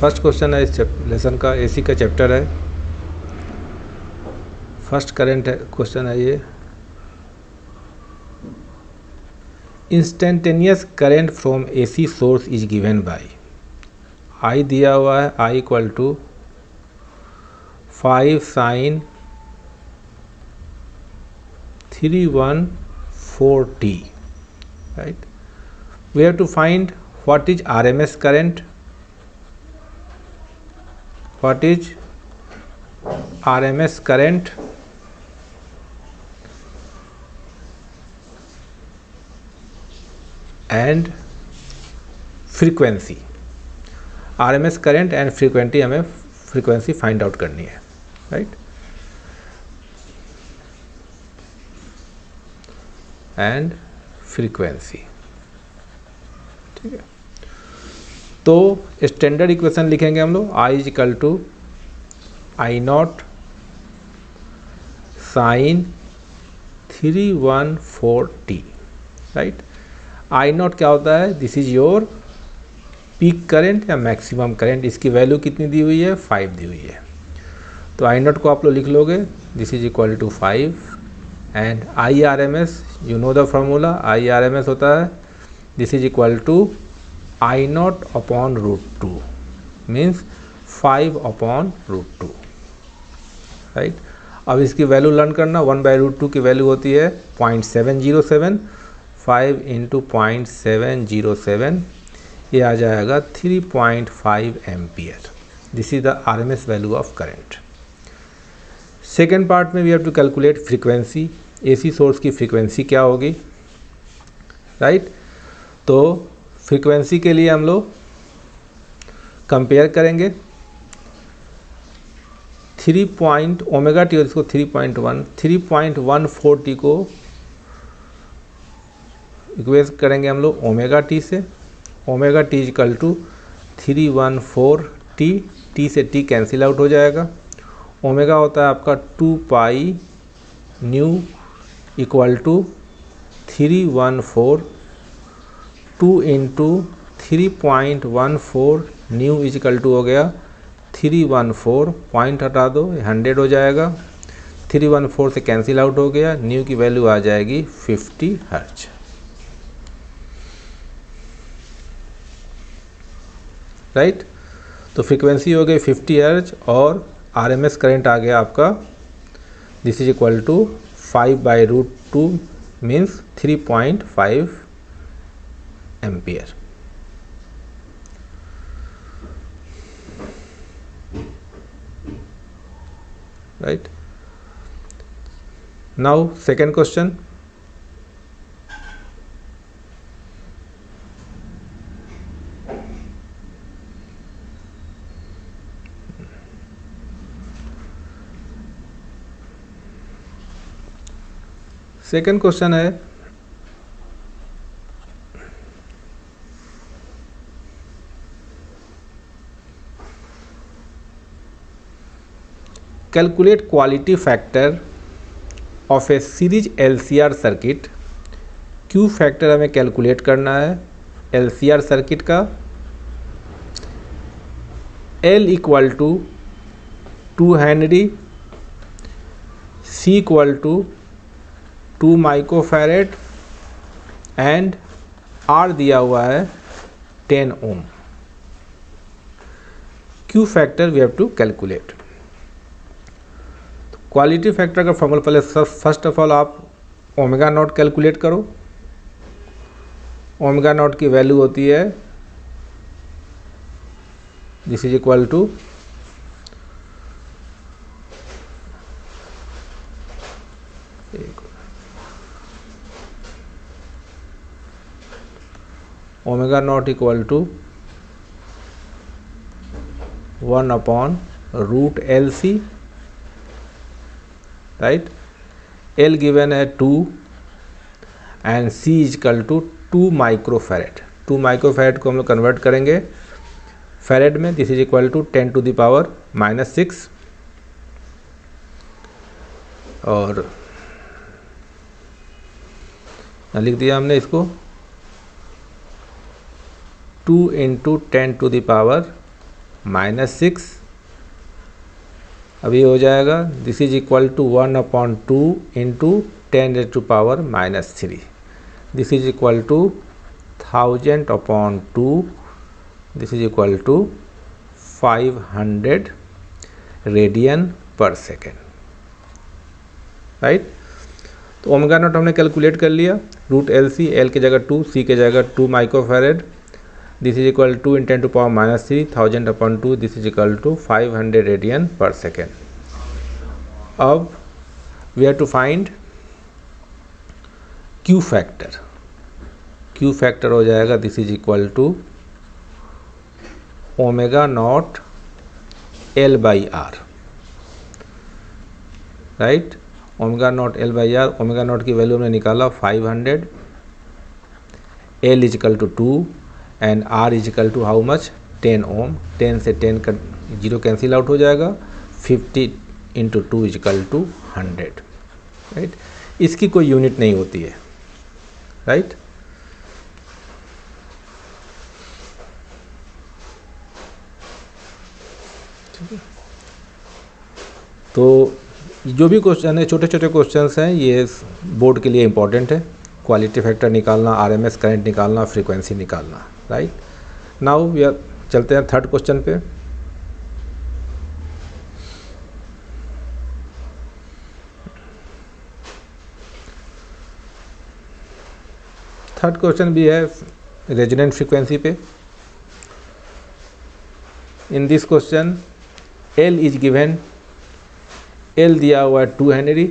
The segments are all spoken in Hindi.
फर्स्ट क्वेश्चन है इस लेसन का, एसी का चैप्टर है। फर्स्ट करंट क्वेश्चन है ये, instantaneous current from AC source is given by, I दिया हुआ है I equal to 5 sin 314t, right? We have to find what is RMS current, what is RMS current and frequency, RMS current and frequency, हमें frequency find out करनी है, right? एंड फ्रीक्वेंसी, ठीक है। तो स्टैंडर्ड इक्वेशन लिखेंगे हम लोग, I is equal to I not sine 314t, right. I not क्या होता है, this is your peak current या मैक्सिमम करंट, इसकी वैल्यू कितनी दी हुई है, 5 दी हुई है। तो आई नॉट को आप लोग लिख लोगे, this is equal to 5 and I R M S, you know the formula, I R M S होता है this is equal to I naught upon √2, means 5 upon √2, right. अब इसकी वैल्यू लर्न करना, 1/√2 की वैल्यू होती है 0.707, 5 इंटू 0.707, ये आ जाएगा 3.5 ampere. This is the R M S value of current. Second part में we have to calculate frequency, AC source की फ्रीक्वेंसी क्या होगी, राइट। तो फ्रीक्वेंसी के लिए हम लोग कंपेयर करेंगे 3.ω टी और इसको 3.14t को इक्वेट करेंगे हम लोग ओमेगा टी से, omega T equal to 314t, T से टी कैंसिल आउट हो जाएगा। ओमेगा होता है आपका 2 pi nu equal to 314, 2 into 3.14 nu equal to हो गया 314, पॉइंट हटा दो 100 हो जाएगा, 314 से कैंसिल आउट हो गया, न्यू की वैल्यू आ जाएगी 50 हर्ट्ज, राइट। तो फ्रीक्वेंसी हो गई 50 हर्ट्ज और आरएमएस करंट आ गया आपका, this is equal to 5/√2 means 3.5 ampere, right. Now second question, second question है calculate quality factor of a series LCR circuit. Q factor हमें कैलकुलेट करना है एलसीआर सर्किट का। L equal to 2 henry, C equal to 2 microfarad and R दिया हुआ है 10 ohm. Q factor we have to calculate. Quality factor का फॉर्मूला पहले फर्स्ट ऑफ ऑल आप ओमेगा नॉट कैलकुलेट करो। ओमेगा नॉट की वैल्यू होती है this is equal to omega naught equal to 1/√LC, right. L given है 2 and C is equal to 2 microfarad. 2 microfarad को हम लोग कन्वर्ट करेंगे फैरेड में, दिस इज इक्वल टू 10⁻⁻⁶ और लिख दिया हमने इसको 2 × 10⁻⁻⁶ -6, अभी हो जाएगा this is equal to 1/2 into 10⁻⁻3, this is equal to 1000/2, this is equal to 500 radian per second, right. तो ओमेगा नॉट हमने कैलकुलेट कर लिया, रूट एल सी, एल की जगह 2, सी की जगह 2 microfarad, this is equal to in 10⁻⁻3 1000/2, this is equal to 500 radian per second. अब we have to find Q factor, Q factor हो जाएगा this is equal to omega naught L by R, right. Omega naught L by R, omega naught की वैल्यू हमने निकाला 500, L equal to 2 and R equal to how much 10 ohm, 10 से 10 का 0 कैंसिल आउट हो जाएगा, 50 इंटू 2 इजिकल टू 100, राइट। इसकी कोई यूनिट नहीं होती है, राइट। तो जो भी क्वेश्चन है, छोटे छोटे क्वेश्चंस हैं, ये बोर्ड के लिए इंपॉर्टेंट है। क्वालिटी फैक्टर निकालना, आरएमएस करंट निकालना, फ्रीक्वेंसी निकालना, राइट। नाउ वी आर चलते हैं थर्ड क्वेश्चन पे। थर्ड क्वेश्चन भी है रेजोनेंट फ्रीक्वेंसी पे। In this question L is given, L दिया हुआ है 2 henry.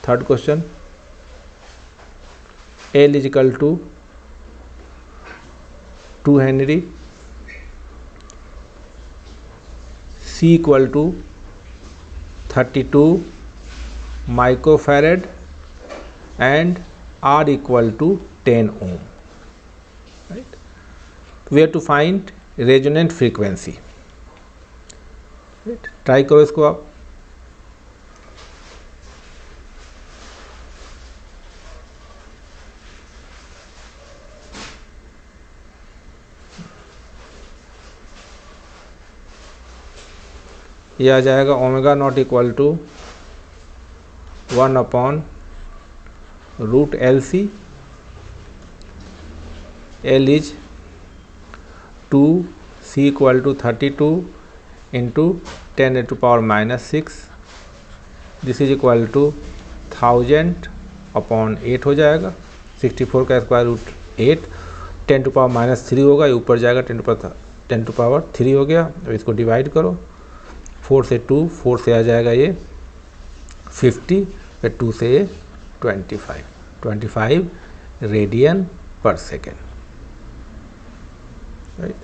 Third question L is equal to 2 henry, C equal to 32 microfarad and R equal to 10 ohm, right. We have to find resonant frequency, try करो इसको आप। ये आ जाएगा omega naught equal to 1/√LC, L is 2, C equal to 32 into 10⁻⁻6, this is equal to 1000/8 हो जाएगा, 64 का स्क्वायर रूट 8, 10⁻³ होगा, ये ऊपर जाएगा 10⁻³ हो गया। अब इसको डिवाइड करो, 4 से 2, 4 से आ जाएगा ये 50, फिर 2 से ये 25 रेडियन पर सेकेंड, राइट।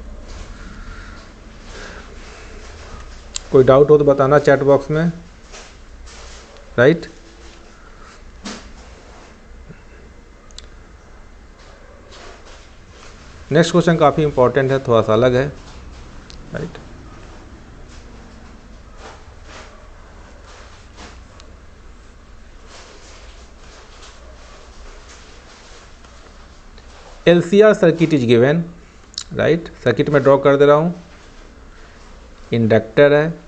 कोई डाउट हो तो बताना चैट बॉक्स में, राइट। नेक्स्ट क्वेश्चन काफ़ी इंपॉर्टेंट है, थोड़ा सा अलग है, right. LCR circuit is given, right. Circuit में ड्रॉ कर दे रहा हूँ, इंडक्टर है,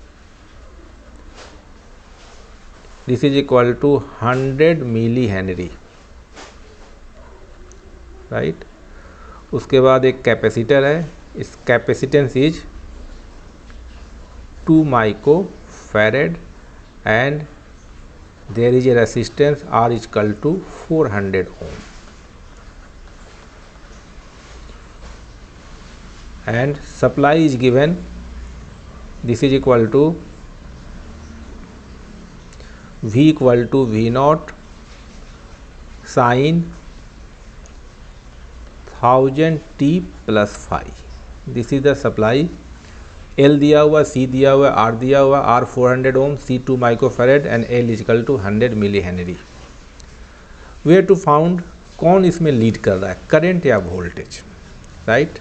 this is equal to 100 milli henry, right. उसके बाद एक कैपेसिटर है, इस capacitance is 2 microfarad and there is a resistance R is equal to 400 ohm, and supply is given, this is equal to V equal to V0 sin 1000t plus 5, this is the supply। L दिया हुआ, C दिया हुआ, R दिया हुआ, R 400 ohm, C 2 microfarad and L is equal to 100 milli henry. We have to found कौन इसमें लीड कर रहा है, करंट या वोल्टेज, राइट।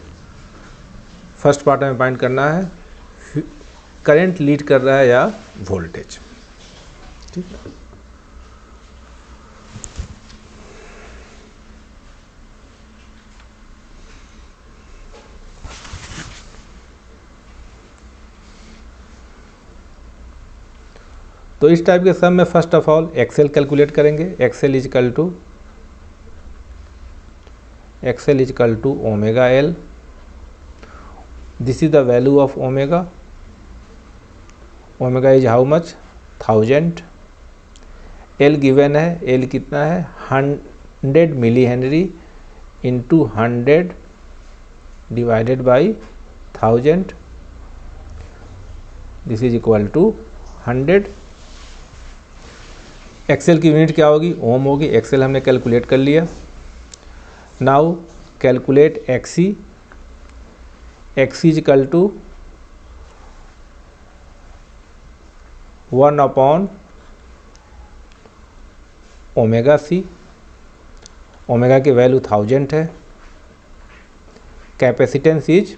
फर्स्ट पार्ट में फाइंड करना है करंट लीड कर रहा है या वोल्टेज, ठीक है। तो इस टाइप के सम में first of all XL calculate करेंगे। XL is equal to omega L, this is the value of omega. Omega is how much, 1000। L given है, एल कितना है 100 milli henry into 100 divided by 1000, this is equal to 100। XL की यूनिट क्या होगी, ओम होगी। एक्सेल हमने कैलकुलेट कर लिया। Now calculate XC. XC is equal to 1 upon omega C. Omega की वैल्यू 1000 है। कैपेसिटेंस इज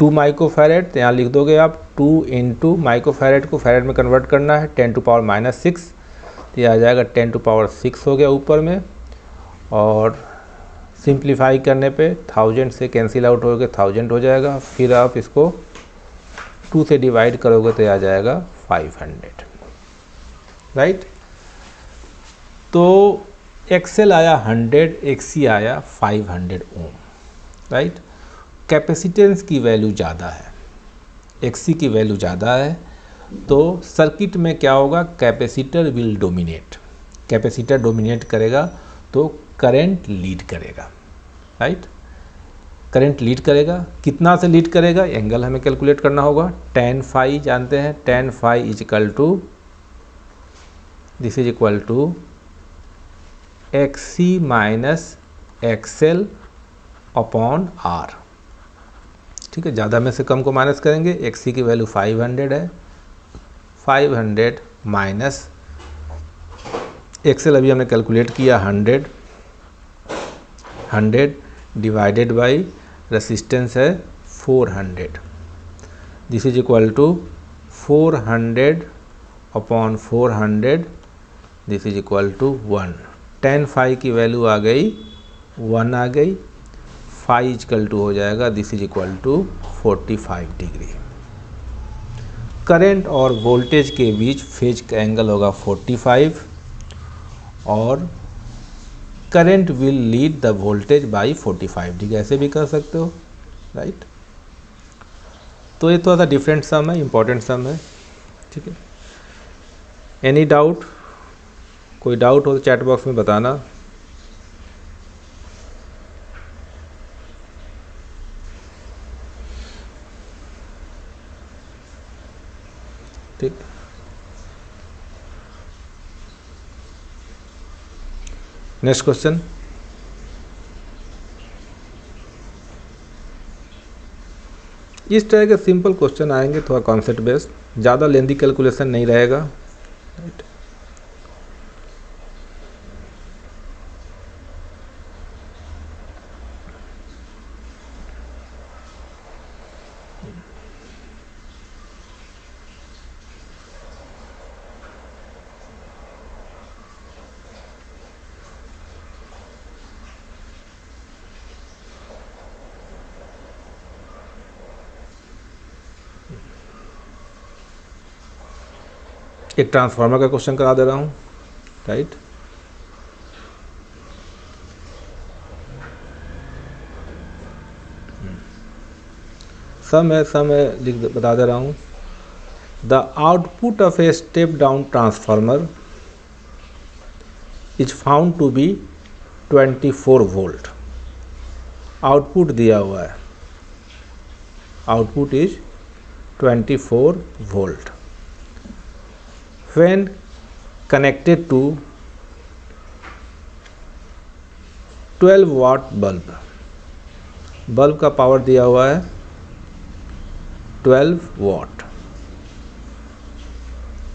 2 माइक्रोफैरेड, तो यहाँ लिख दोगे आप 2 इंटू माइक्रोफैरेड को फैरेड में कन्वर्ट करना है 10⁻⁻⁶, तो यह आ जाएगा 10⁻⁶ हो गया ऊपर में। और सिंप्लीफाई करने पे 1000 से कैंसिल आउट हो गया, 1000 हो जाएगा। फिर आप इसको 2 से डिवाइड करोगे तो यह आ जाएगा 500, राइट। तो एक्सेल आया 100, एक्सी आया 500 ओम, राइट। कैपेसिटेंस की वैल्यू ज़्यादा है, एक्सी की वैल्यू ज़्यादा है, तो सर्किट में क्या होगा, capacitor will dominate. Capacitor dominate करेगा तो करंट लीड करेगा, राइट। करंट लीड करेगा, कितना से लीड करेगा, एंगल हमें कैलकुलेट करना होगा। tan phi जानते हैं, tan phi is equal to, this is equal to XC minus XL upon R. ठीक है, ज़्यादा में से कम को माइनस करेंगे। एक्सी की वैल्यू 500 है, 500 माइनस एक्सएल अभी हमने कैलकुलेट किया 100, 100 डिवाइडेड बाई रेसिस्टेंस है 400, this is equal to 400 upon 400, this is equal to 1। tan phi की वैल्यू आ गई 1 आ गई, phi इक्वल टू हो जाएगा, this is equal to 45 degree. Current और वोल्टेज के बीच फेज का एंगल होगा 45 और current will lead the voltage by 45 degree, ऐसे भी कर सकते हो, राइट। तो ये थोड़ा सा डिफरेंट सम है, इंपॉर्टेंट सम है, ठीक है। एनी डाउट, कोई डाउट हो तो चैट बॉक्स में बताना। ठीक, नेक्स्ट क्वेश्चन। इस तरह के सिंपल क्वेश्चन आएंगे, थोड़ा कॉन्सेप्ट बेस्ड, ज़्यादा लेंदी कैलकुलेशन नहीं रहेगा, राइट। एक ट्रांसफार्मर का क्वेश्चन करा दे रहा हूँ, राइट। सम है लिख बता दे रहा हूँ। The output of a step down transformer is found to be 24 volt. Output दिया हुआ है, output is 24 volt when connected to 12 watt bulb। Bulb का पावर दिया हुआ है 12 watt,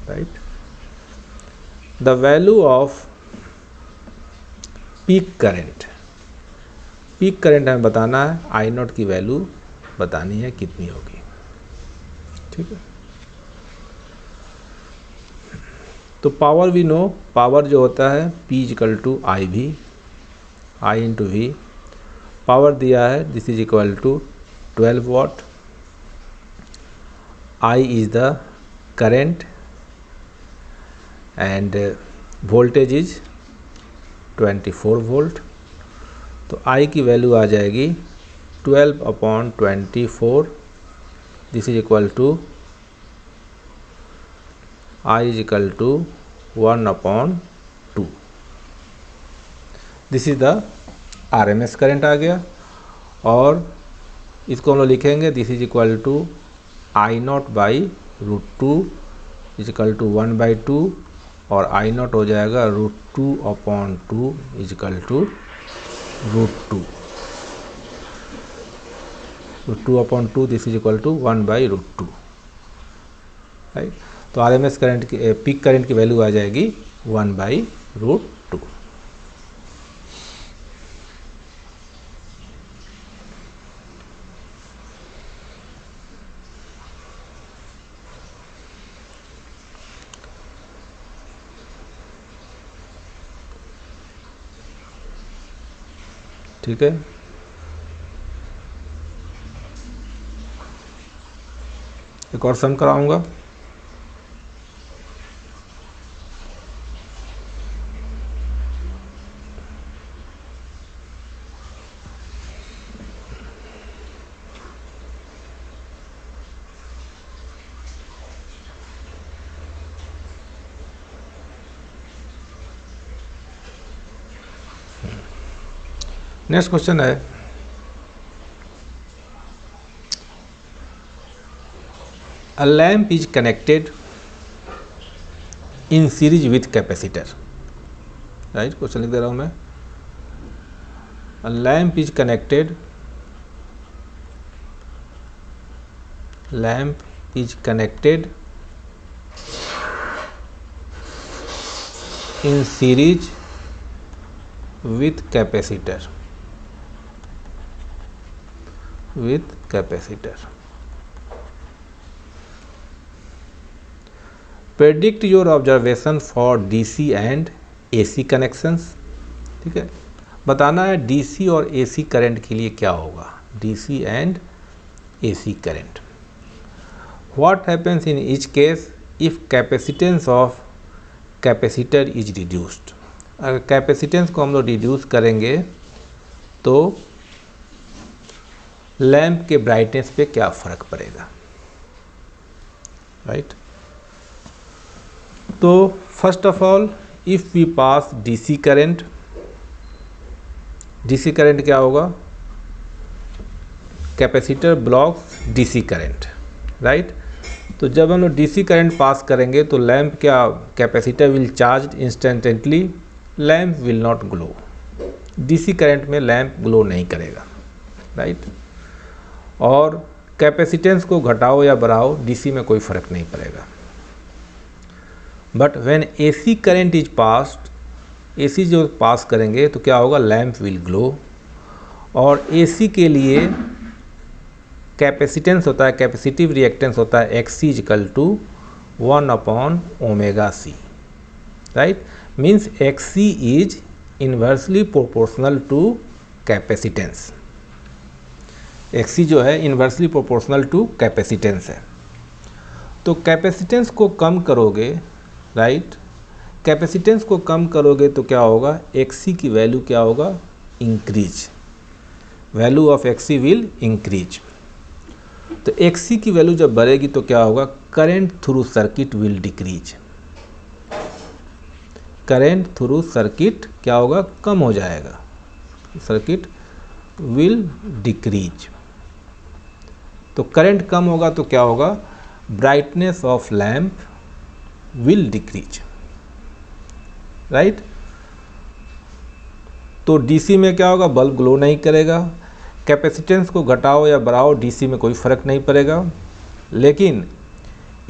right। the value of peak current, peak current हमें बताना है, आई नॉट की वैल्यू बतानी है कितनी होगी, ठीक है। तो पावर वी नो, पावर जो होता है P इक्वल टू आई भी, आई इंटू वी। पावर दिया है, this is equal to 12 watt. I is the current, and voltage is 24 volt. तो I की वैल्यू आ जाएगी 12/24, this is equal to I is equal to 1/2। This is the RMS current आ गया, और इसको हम लोग लिखेंगे this is equal to I0/√2 is equal to 1/2, और I0 हो जाएगा √2/2 is equal to √2। √2/2 this is equal to 1/√2, right. तो RMS करंट की पीक करंट की वैल्यू आ जाएगी 1/√2। ठीक है, एक और सम कराऊंगा। नेक्स्ट क्वेश्चन है, a lamp is connected in series with capacitor, right. Question लिख दे रहा हूं मैं, a lamp is connected in series with capacitor, predict your observation for DC and AC connections। ठीक है, बताना है DC और AC करंट के लिए क्या होगा, DC and AC current. What happens in each case if capacitance of capacitor is reduced। अगर कैपेसिटेंस को हम लोग रिड्यूस करेंगे तो लैंप के ब्राइटनेस पे क्या फ़र्क पड़ेगा, राइट। तो first of all if we pass DC current, DC current क्या होगा, capacitor blocks DC current, right. तो जब हम लोग DC करंट पास करेंगे तो लैंप क्या, capacitor will charge instantly, lamp will not glow. DC current में लैंप ग्लो नहीं करेगा, राइट। और कैपेसिटेंस को घटाओ या बढ़ाओ DC में कोई फ़र्क नहीं पड़ेगा। But when AC current is passed, AC जो पास करेंगे तो क्या होगा, लैंप विल ग्लो। और AC के लिए कैपेसिटेंस होता है, कैपेसिटिव रिएक्टेंस होता है XC equal to 1/ωc, right. Means XC is inversely proportional to capacitance. XC जो है इन्वर्सली प्रोपोर्शनल टू कैपेसिटेंस है। तो कैपेसिटेंस को कम करोगे, राइट, कैपेसिटेंस को कम करोगे तो क्या होगा, XC की वैल्यू क्या होगा, increase, value of XC will increase. तो XC की वैल्यू जब बढ़ेगी तो क्या होगा, current through circuit will decrease, current through circuit क्या होगा, कम हो जाएगा, सर्किट विल डिक्रीज। तो करंट कम होगा तो क्या होगा, brightness of lamp will decrease, right. तो DC में क्या होगा, बल्ब ग्लो नहीं करेगा। कैपेसिटेंस को घटाओ या बढ़ाओ DC में कोई फ़र्क नहीं पड़ेगा। लेकिन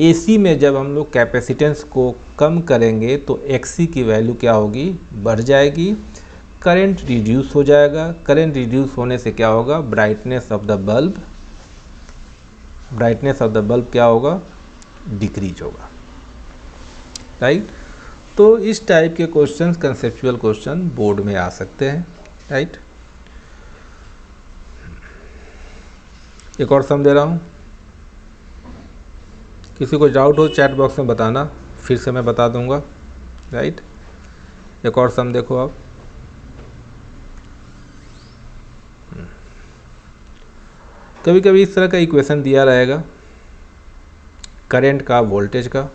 AC में जब हम लोग कैपेसिटेंस को कम करेंगे तो XC की वैल्यू क्या होगी, बढ़ जाएगी, करंट रिड्यूस हो जाएगा। करंट रिड्यूस होने से क्या होगा, ब्राइटनेस ऑफ द बल्ब क्या होगा, डिक्रीज होगा, राइट। तो इस टाइप के क्वेश्चंस, कंसेप्चुअल क्वेश्चन बोर्ड में आ सकते हैं, राइट। एक और सम दे रहा हूँ, किसी को डाउट हो चैट बॉक्स में बताना, फिर से मैं बता दूंगा। राइट। एक और सम देखो आप, कभी कभी इस तरह का इक्वेशन दिया रहेगा करंट का वोल्टेज का,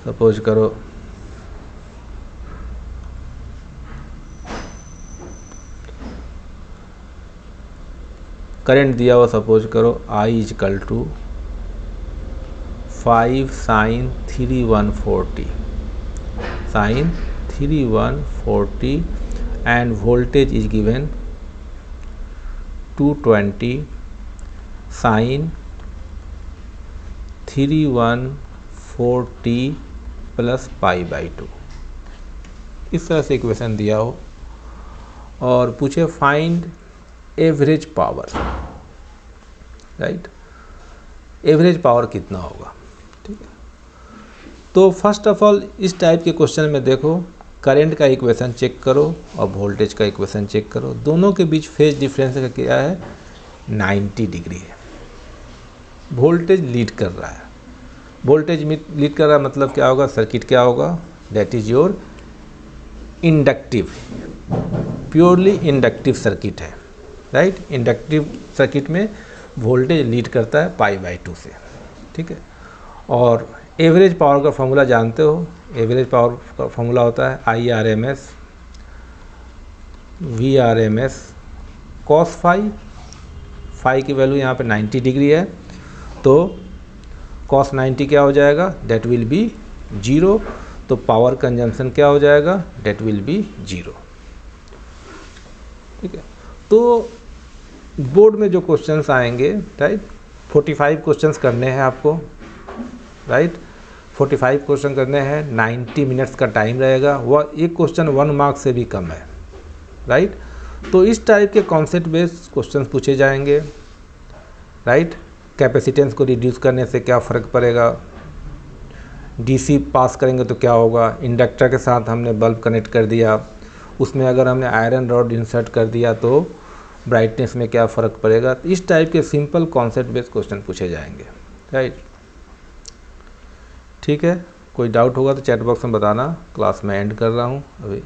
सपोज करो करंट दिया हुआ, सपोज करो I is equal to 5 sin 3140 and voltage is given 220 sin 3140 plus π/2। इस तरह से इक्वेशन दिया हो और पूछे find average power, right, average power कितना होगा। ठीक है, तो फर्स्ट ऑफ ऑल इस टाइप के क्वेश्चन में देखो करंट का इक्वेशन चेक करो और वोल्टेज का इक्वेशन चेक करो, दोनों के बीच फेज डिफरेंस का क्या है 90 डिग्री है। वोल्टेज लीड कर रहा है, वोल्टेज लीड कर रहा है मतलब क्या होगा, सर्किट क्या होगा, that is your inductive, purely inductive circuit है, राइट। इंडक्टिव सर्किट में वोल्टेज लीड करता है π/2 से। ठीक है, और एवरेज पावर का फॉर्मूला जानते हो, एवरेज पावर का फॉर्मूला होता है IRMS VRMS cos फाई की वैल्यू यहाँ पे 90 डिग्री है, तो cos 90 क्या हो जाएगा, डेट विल बी 0, तो पावर कंजम्पशन क्या हो जाएगा, डेट विल बी 0। ठीक है, तो बोर्ड में जो क्वेश्चंस आएंगे, राइट, 45 क्वेश्चंस करने हैं आपको, राइट, 45 क्वेश्चन करने हैं, 90 मिनट्स का टाइम रहेगा, वह एक क्वेश्चन 1 मार्क्स से भी कम है, राइट। तो इस टाइप के कॉन्सेप्ट बेस्ड क्वेश्चंस पूछे जाएंगे, राइट। कैपेसिटेंस को रिड्यूस करने से क्या फ़र्क पड़ेगा, डीसी पास करेंगे तो क्या होगा, इंडक्टर के साथ हमने बल्ब कनेक्ट कर दिया, उसमें अगर हमने आयरन रॉड इंसर्ट कर दिया तो ब्राइटनेस में क्या फ़र्क पड़ेगा। इस टाइप के सिंपल कॉन्सेप्ट बेस्ड क्वेश्चन पूछे जाएंगे, राइट। ठीक है, कोई डाउट होगा तो चैट बॉक्स में बताना, क्लास में एंड कर रहा हूँ अभी।